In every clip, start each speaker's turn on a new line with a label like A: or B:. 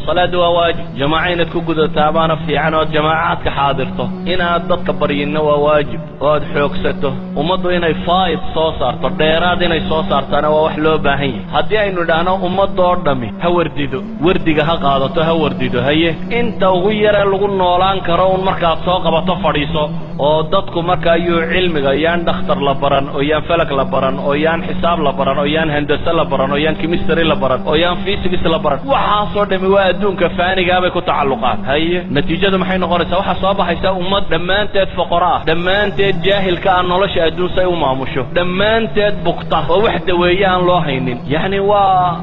A: صلاة واجب جماعين تكوجد تابانا في عناد جماعات كحاضرته إن أدت برينا واجب واد حوكسته ومضوا إن فايد صوصار تديراد إن صوصار تنا وحلو باهي هدي إنه دهنا ومضوا دمي هورديدو ورديجا هقاضته هورديدو هي أنت وغير اللغون نولان كرون مركات ساق بتفريسه ودتكم مركا يو علم يان دختر لبران أو يان فلك لبران أو يان حساب لبران أو يان هندسة لبران أو يان كيمستري لبران أو يان فيزيكس لبران وحاصل دمي وادون كفاني جابك تعلقات هي نتيجة ما حين قرصة وحصابة حيسا أمة دمان تد فقراء دمان تد جاهل كأن الله شأدون سيء ومامشه دمان تد بقطة ووحدة ويان لوهينين يعني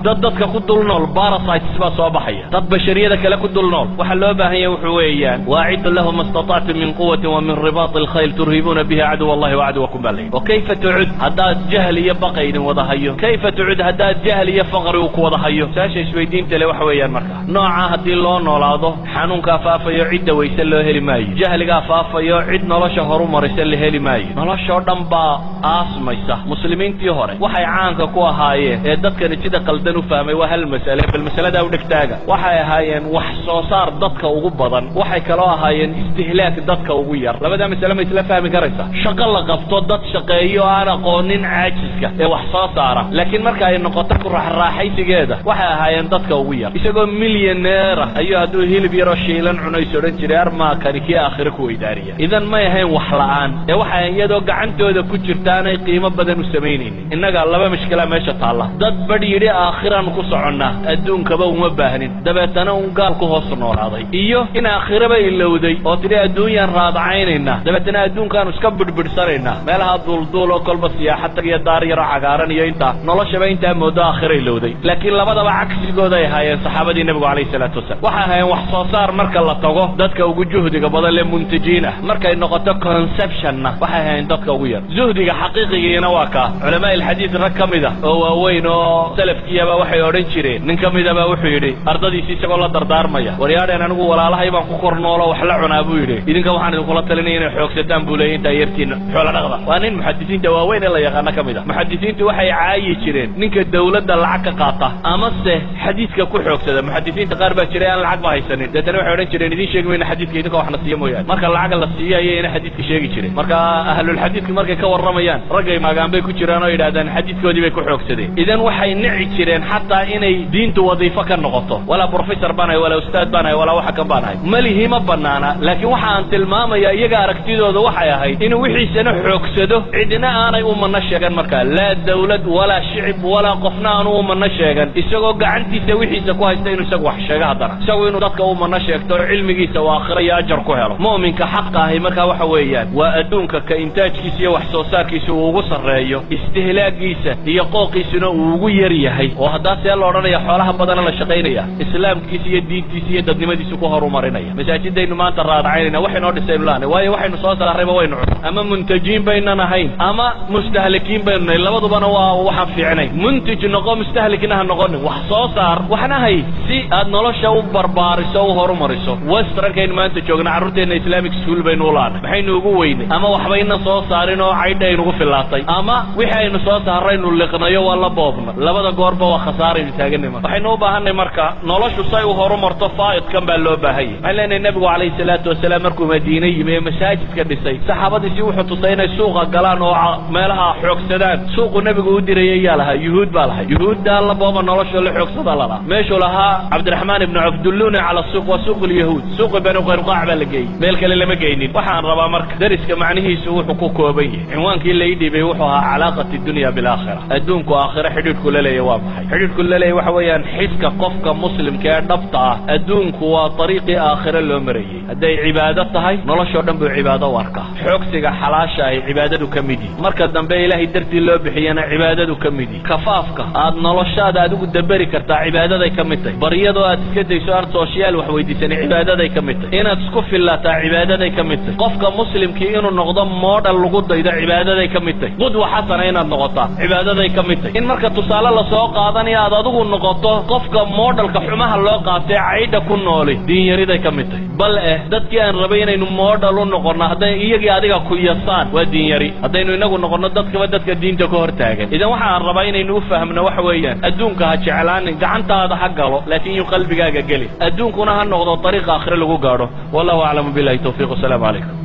A: ضدك كدلنا الباراسايت سبا صباحية ضد بشرية كلا كدلنا وحلوبها هي وحويان واعد لهم ما استطعتم من قوة ومن رباط الخيل ترهبون بها عدو الله وعدوكم بالله وكيف تعد هذا جهل يبقين وضحيه كيف تعد هذا جهل يفقر وضحيه ساشي شويدين تلي وحويان مركا نوعا هدي الله نولاده حنون كافافا يعد ويسلو هلي ماي جهل كافافا يعد نلاش هرو مرسل هلي ماي نلاش دنبا آسميسا مسلمين تيهوري وحي عانك كوا هايه ددك نتيدا قلدنو فهمي وهل مسألة بالمسألة دا ودكتاغا وحي هايين وحصوصار ددك ugu badan waxay kala ahaayeen istihlaak dadka ugu yar labada mas'ala ma isla fahmi karaysa shaqo la qabto dad shaqeeyo aan aqoonin caajiska ee wax soo saara laakiin marka ay noqoto ku raaxaysigeeda waxay ahaayeen dadka ugu yar isagoo milyaneer ayuu haduu hilib yar oo shiilan cunay soo jiray arma karikii aakhir ku idaariya idan ma yahayn wax la'aan ee waxay iyadoo gacantooda ku jirtaan ay qiimo badan u sameeyeen inaga laba mushkila meesha taala dad badiyay aakhiran ku socona adduunkaba uma baahnin dabeetana uu gaal ku hoos noolaaday iyo in aakhiraba ilowday oo tiri adduunyan raadacaynayna dabeetana adduunkan iska bidbidsanayna meelaha dulduul oo kolba siyaaxad iyo daar yar cagaaran iyo inta noloshaba inta moodo aakhira ilowday laakiin labadaba cagsigooda ay hayeen saxaabadii nabiga kaleey salaatu wasalaam waxa hayeen wax soo saar marka la tago dadka ugu juhdiga badan ee muntajiina markay noqoto conceptionna waxa hayeen dadka ugu yar juhdiga xaqiiqiga waa ka culamaa ilxadiis rag kamida oo waaweyn oo salafkiyaba waxay oran jireen nin kamida baa wuxuu yiri ardadiisa isagoo la dardaarmaya waryaadeen anigu walaalahay baan ku kornoolo wax la cunaa buu yiri idinka waxaan idin kula talinay inay xoogsadaan buu leeyahay inta yartiin xoolo dhaqda waa nin muxaddisiinta waaweyn la yaqaan kamida muxaddisiintu waxay caayi jireen ninka dawladda lacag ka qaata ama se xadiiska ku xoogsada muxaddisiinta qaar baa jiray aan lacag ma haysanin dadana waxay oran jireen idin sheegmayna xadiiska idinka wax na siiyo mooyaan marka lacag la siiyay in xadiiska sheegi jireen marka ahlul xadiiska markay ka waramayaan ragay maagaan bay ku jiraan oo yiraahdaan xadiiskoodii bay ku xoogsadeen idan waxay nici jireen xataa inay diintu wadiifo ka noqoto wala professor banay wala ustaad banay wala waxa ka banay malihi ma banaana laakiin waxa aan tilmaamaya iyaga aragtidooda waxay ahayd in wixiisana xoogsado cidina aanay u manna sheegan marka la dawlad wala shicib wala qofna aanu u manna sheegan isagoo gacantiisa wixiisa ku haysta inuu isagu wax sheega hadana isagoo inuu dadka u manna sheegto cilmigiisa waa aakhira iyo ajar ku helo muuminka xaq ah marka waxa weeyaan waa adduunka ka intaajkiisa iyo wax soo saarkiisa uu ugu sareeyo istihlaagiisa iyo qooqiisuna uu ugu yar yahay oo hadaa si la oranaya xoolaha badan la shaqeynaya islaamkiisa iyo diintiisa iyo dadnimadiisa ku horumarinaya masaajidaynu maanta raadacaynayna waxaynu dhisaynu laana waayo waxaynu soo saarayba waynu ama muntajiin bayna nahayn ama mustahlikiin bayna labadubana waa waxa fiicnay muntij noqo mustahlikina ha noqon wax soo saar waxna hay si aad nolosha u barbaariso oo horumariso westrankayn maanta joogna carruurteena islamic school baynu laana maxaynu ugu weynay ama waxbayna soo saarin oo caydaynu ugu filaatay ama wixaynu soo saaraynu liqnayo wala boobna labada goorba waa khasaaraynu taaganima waxaynu u baahanay marka noloshu say u horumarto faa'id kan baa loo baahay علينا النبي عليه الصلاة والسلام مركو مدينة يمي مساجد كدسي صحابتي سيوحوا تصينا سوق قلان ومالها حوك سدان سوق النبي قودي ريا لها يهود بالها يهود دا الله بابا نرش اللي حوك سدان لها ماشوا لها عبد الرحمن بن عوف دلونا على السوق وسوق اليهود سوق بنو قرقاع بلقي مالك اللي ما جايين وحان ربا مرك درس كمعنيه سوق حقوق وبيه عنوان كي اللي يدي بيوحوها علاقة الدنيا بالآخرة الدنك وآخرة حدود كل لي واضحة حدود كل لي وحويا حسك قفك مسلم كان نبطة الدنك وطريق آخر الأمري هذي عبادة هاي نلاش ودم بعبادة وركة حكسك حلاشة عبادة كمدي مركز دم بإلهي درتي اللي بحيانا عبادة كمدي كفافك هذا نلاش هذا أدوك الدبري كرتا عبادة ذي كمدي بريضة أتسكتي سؤال سوشيال وحويدي سنة عبادة ذي كمدي هنا تسكف الله تا عبادة ذي كمدي قفك مسلم كي إنه النقضة مود اللقود ذي عبادة ذي كمدي قدوة حسنة هنا النقطة عبادة ذي كمدي إن مركز تصال الله سوق هذا هذا أدوك النقطة قفك مود الكحمها اللقاء عيدا كنولي دين يريد كمدي بل dadkii aan rabayna inuu moodal u noqono haday iyagii adiga ku yasaan waa diin yari hadaynu inagu noqono dadka diinta ka hortaagan idan waxa aan rabaa inaynu u fahamno wax weeyaan adduunka ha jeclaan gacantaada ha galo laakiin iyo qalbigaaga gali adduunkuna ha noqdo طريق aakhire lagu gaaro wallahu a'lam billahi tawfiq assalamu alaykum